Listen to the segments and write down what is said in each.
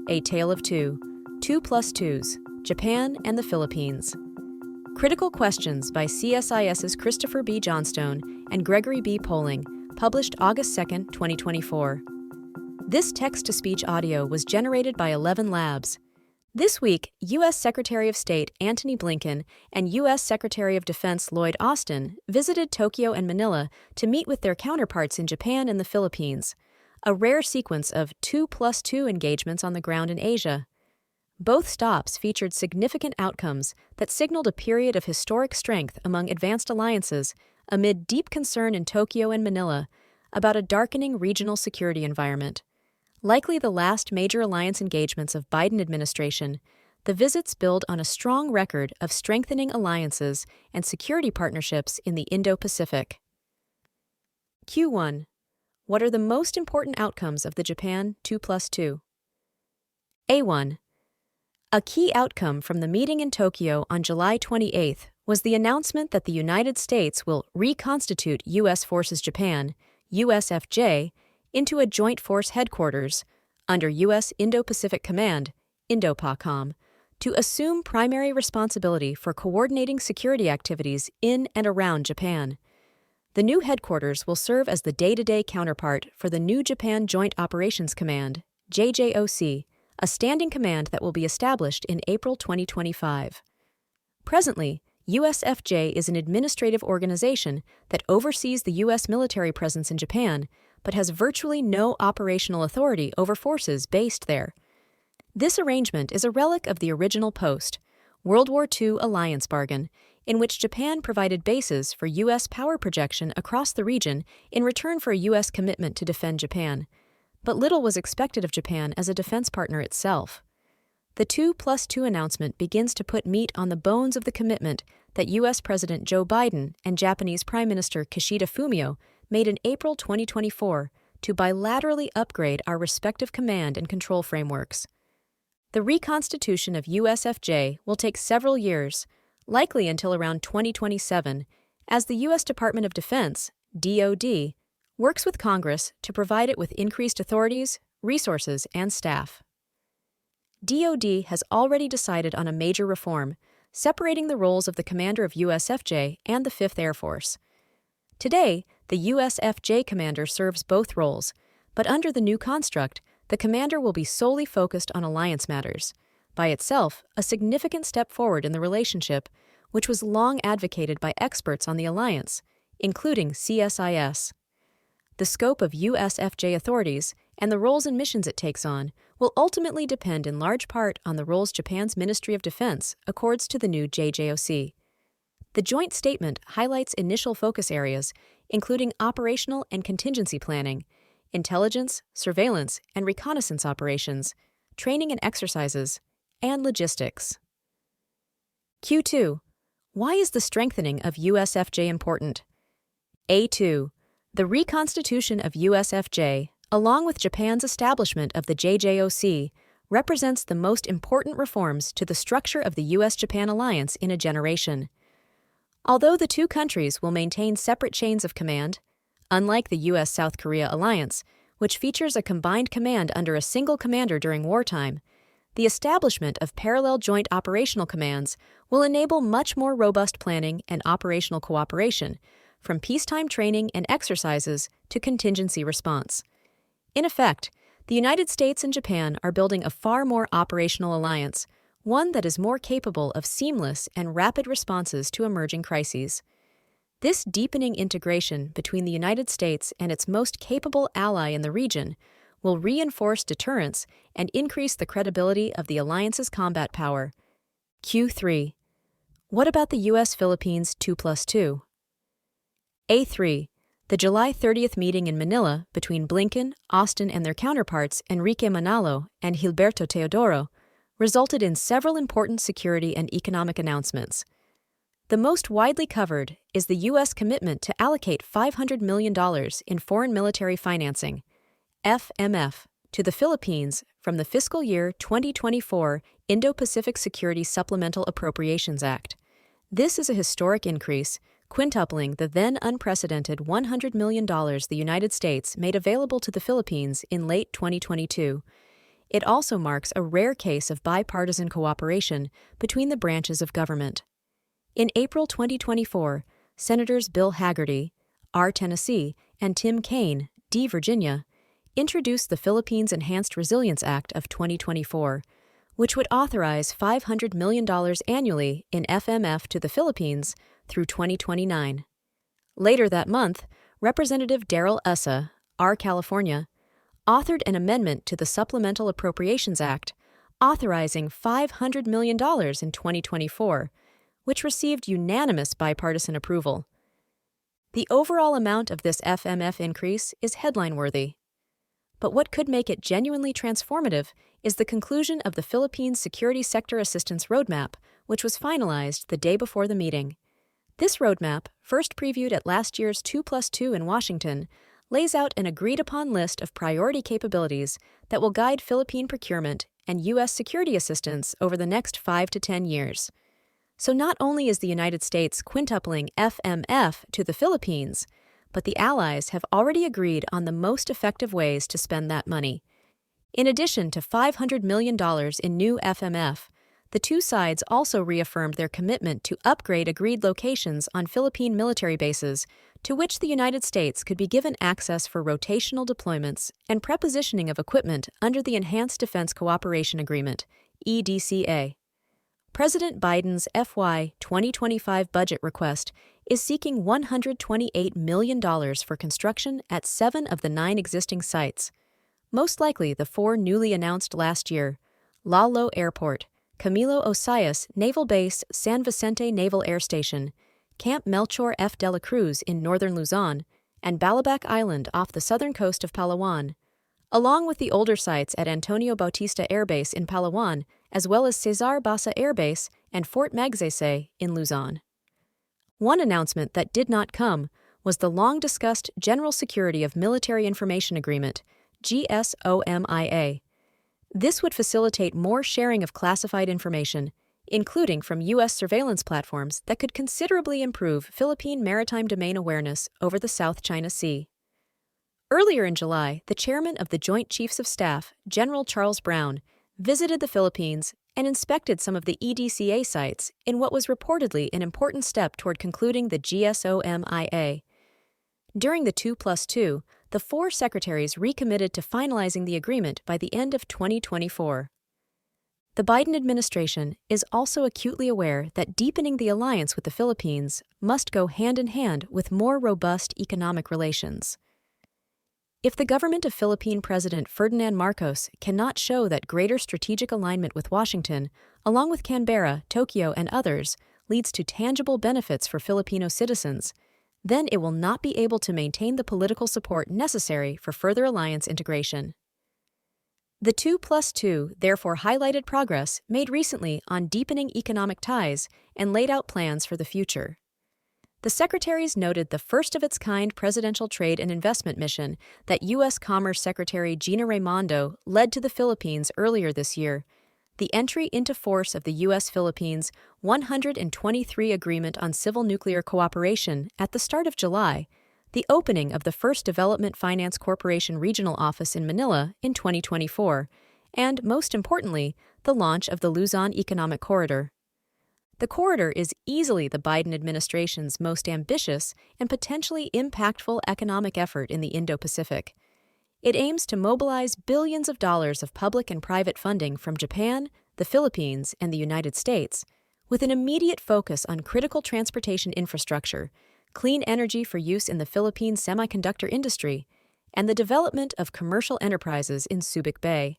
A Tale of Two, 2+2s, Japan and the Philippines. Critical Questions by CSIS's Christopher B. Johnstone and Gregory B. Poling, published August 2, 2024. This text-to-speech audio was generated by 11 Labs. This week, U.S. Secretary of State Antony Blinken and U.S. Secretary of Defense Lloyd Austin visited Tokyo and Manila to meet with their counterparts in Japan and the Philippines, a rare sequence of 2+2 engagements on the ground in Asia. Both stops featured significant outcomes that signaled a period of historic strength among advanced alliances amid deep concern in Tokyo and Manila about a darkening regional security environment. Likely the last major alliance engagements of Biden administration, the visits build on a strong record of strengthening alliances and security partnerships in the Indo-Pacific. Q1. What are the most important outcomes of the Japan 2+2? A1. A key outcome from the meeting in Tokyo on July 28 was the announcement that the United States will reconstitute U.S. Forces Japan, USFJ, into a joint force headquarters under U.S. Indo-Pacific Command, INDOPACOM, to assume primary responsibility for coordinating security activities in and around Japan. The new headquarters will serve as the day-to-day counterpart for the new Japan Joint Operations Command, JJOC, a standing command that will be established in April 2025. Presently, USFJ is an administrative organization that oversees the U.S. military presence in Japan, but has virtually no operational authority over forces based there. This arrangement is a relic of the original post-World War II alliance bargain, in which Japan provided bases for U.S. power projection across the region in return for a U.S. commitment to defend Japan. But little was expected of Japan as a defense partner itself. The 2+2 announcement begins to put meat on the bones of the commitment that U.S. President Joe Biden and Japanese Prime Minister Kishida Fumio made in April 2024 to bilaterally upgrade our respective command and control frameworks. The reconstitution of USFJ will take several years, likely until around 2027, as the U.S. Department of Defense, DoD, works with Congress to provide it with increased authorities, resources, and staff. DoD has already decided on a major reform, separating the roles of the commander of USFJ and the 5th Air Force. Today, the USFJ commander serves both roles, but under the new construct, the commander will be solely focused on alliance matters, by itself a significant step forward in the relationship, which was long advocated by experts on the alliance, including CSIS. The scope of USFJ authorities and the roles and missions it takes on will ultimately depend in large part on the roles Japan's Ministry of Defense accords to the new JJOC. The joint statement highlights initial focus areas, including operational and contingency planning, intelligence, surveillance, and reconnaissance operations, training and exercises, and logistics. Q2. Why is the strengthening of USFJ important? A2. The reconstitution of USFJ, along with Japan's establishment of the JJOC, represents the most important reforms to the structure of the U.S.-Japan alliance in a generation. Although the two countries will maintain separate chains of command, unlike the U.S.-South Korea alliance, which features a combined command under a single commander during wartime, the establishment of parallel joint operational commands will enable much more robust planning and operational cooperation, from peacetime training and exercises to contingency response. In effect, the United States and Japan are building a far more operational alliance, one that is more capable of seamless and rapid responses to emerging crises. This deepening integration between the United States and its most capable ally in the region will reinforce deterrence and increase the credibility of the alliance's combat power. Q3. What about the U.S.-Philippines 2+2? A3. The July 30th meeting in Manila between Blinken, Austin, and their counterparts Enrique Manalo and Gilberto Teodoro resulted in several important security and economic announcements. The most widely covered is the U.S. commitment to allocate $500 million in foreign military financing, FMF, to the Philippines from the fiscal year 2024 Indo-Pacific Security Supplemental Appropriations Act. This is a historic increase, quintupling the then unprecedented $100 million the United States made available to the Philippines in late 2022. It also marks a rare case of bipartisan cooperation between the branches of government. In April 2024, Senators Bill Hagerty, R. Tennessee, and Tim Kaine, D. Virginia, introduced the Philippines Enhanced Resilience Act of 2024, which would authorize $500 million annually in FMF to the Philippines through 2029. Later that month, Representative Darrell Issa, R. California, authored an amendment to the Supplemental Appropriations Act, authorizing $500 million in 2024, which received unanimous bipartisan approval. The overall amount of this FMF increase is headline-worthy. But what could make it genuinely transformative is the conclusion of the Philippines Security Sector Assistance Roadmap, which was finalized the day before the meeting. This roadmap, first previewed at last year's 2+2 in Washington, lays out an agreed-upon list of priority capabilities that will guide Philippine procurement and U.S. security assistance over the next 5 to 10 years. So not only is the United States quintupling FMF to the Philippines, but the allies have already agreed on the most effective ways to spend that money. In addition to $500 million in new FMF, the two sides also reaffirmed their commitment to upgrade agreed locations on Philippine military bases to which the United States could be given access for rotational deployments and prepositioning of equipment under the Enhanced Defense Cooperation Agreement, EDCA. President Biden's FY 2025 budget request is seeking $128 million for construction at 7 of the 9 existing sites, most likely the 4 newly announced last year: Lalo Airport, Camilo Osias Naval Base, San Vicente Naval Air Station, Camp Melchor F. de la Cruz in northern Luzon, and Balabac Island off the southern coast of Palawan, along with the older sites at Antonio Bautista Air Base in Palawan, as well as Cesar Basa Air Base and Fort Magsaysay in Luzon. One announcement that did not come was the long-discussed General Security of Military Information Agreement, GSOMIA. This would facilitate more sharing of classified information, including from U.S. surveillance platforms that could considerably improve Philippine maritime domain awareness over the South China Sea. Earlier in July, the chairman of the Joint Chiefs of Staff, General Charles Brown, visited the Philippines and inspected some of the EDCA sites in what was reportedly an important step toward concluding the GSOMIA. During the 2+2, the 4 secretaries recommitted to finalizing the agreement by the end of 2024. The Biden administration is also acutely aware that deepening the alliance with the Philippines must go hand in hand with more robust economic relations. If the government of Philippine President Ferdinand Marcos cannot show that greater strategic alignment with Washington, along with Canberra, Tokyo, and others, leads to tangible benefits for Filipino citizens, then it will not be able to maintain the political support necessary for further alliance integration. The 2+2 therefore highlighted progress made recently on deepening economic ties and laid out plans for the future. The secretaries noted the first-of-its-kind presidential trade and investment mission that U.S. Commerce Secretary Gina Raimondo led to the Philippines earlier this year, the entry into force of the U.S.-Philippines 123 Agreement on Civil Nuclear Cooperation at the start of July, the opening of the first Development Finance Corporation regional office in Manila in 2024, and, most importantly, the launch of the Luzon Economic Corridor. The corridor is easily the Biden administration's most ambitious and potentially impactful economic effort in the Indo-Pacific. It aims to mobilize billions of dollars of public and private funding from Japan, the Philippines, and the United States, with an immediate focus on critical transportation infrastructure, clean energy for use in the Philippine semiconductor industry, and the development of commercial enterprises in Subic Bay.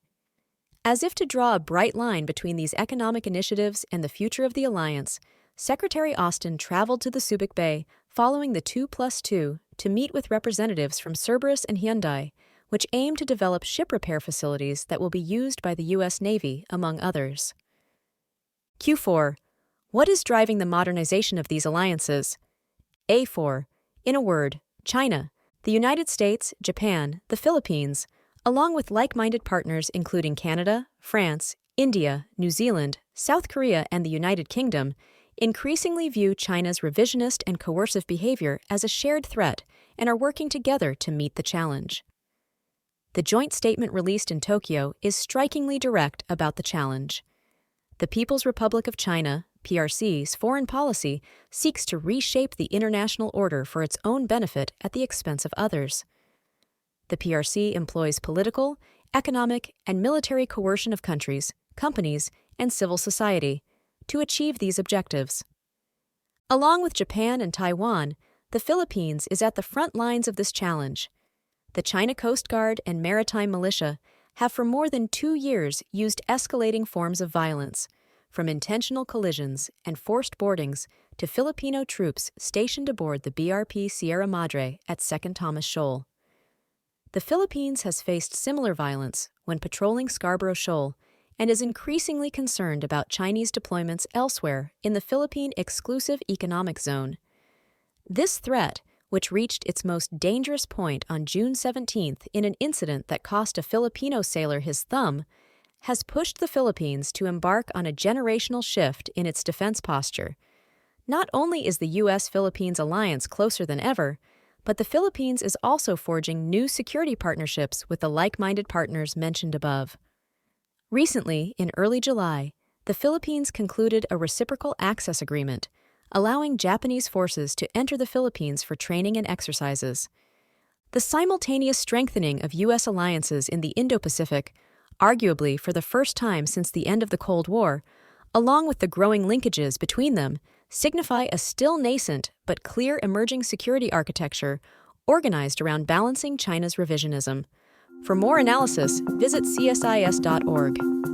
As if to draw a bright line between these economic initiatives and the future of the alliance, Secretary Austin traveled to the Subic Bay following the 2+2 to meet with representatives from Cerberus and Hyundai, which aim to develop ship repair facilities that will be used by the U.S. Navy, among others. Q4. What is driving the modernization of these alliances? A4. In a word, China, the United States, Japan, the Philippines, along with like-minded partners including Canada, France, India, New Zealand, South Korea, and the United Kingdom, increasingly view China's revisionist and coercive behavior as a shared threat and are working together to meet the challenge. The joint statement released in Tokyo is strikingly direct about the challenge. The People's Republic of China, PRC's foreign policy seeks to reshape the international order for its own benefit at the expense of others. The PRC employs political, economic, and military coercion of countries, companies, and civil society to achieve these objectives. Along with Japan and Taiwan, the Philippines is at the front lines of this challenge. The China Coast Guard and maritime militia have for more than 2 years used escalating forms of violence, from intentional collisions and forced boardings to Filipino troops stationed aboard the BRP Sierra Madre at Second Thomas Shoal. The Philippines has faced similar violence when patrolling Scarborough Shoal and is increasingly concerned about Chinese deployments elsewhere in the Philippine Exclusive Economic Zone. This threat, which reached its most dangerous point on June 17th in an incident that cost a Filipino sailor his thumb, has pushed the Philippines to embark on a generational shift in its defense posture. Not only is the U.S.-Philippines alliance closer than ever, but the Philippines is also forging new security partnerships with the like-minded partners mentioned above. Recently, in early July, the Philippines concluded a reciprocal access agreement, allowing Japanese forces to enter the Philippines for training and exercises. The simultaneous strengthening of U.S. alliances in the Indo-Pacific, arguably for the first time since the end of the Cold War, along with the growing linkages between them, signify a still nascent but clear emerging security architecture organized around balancing China's revisionism. For more analysis, visit csis.org.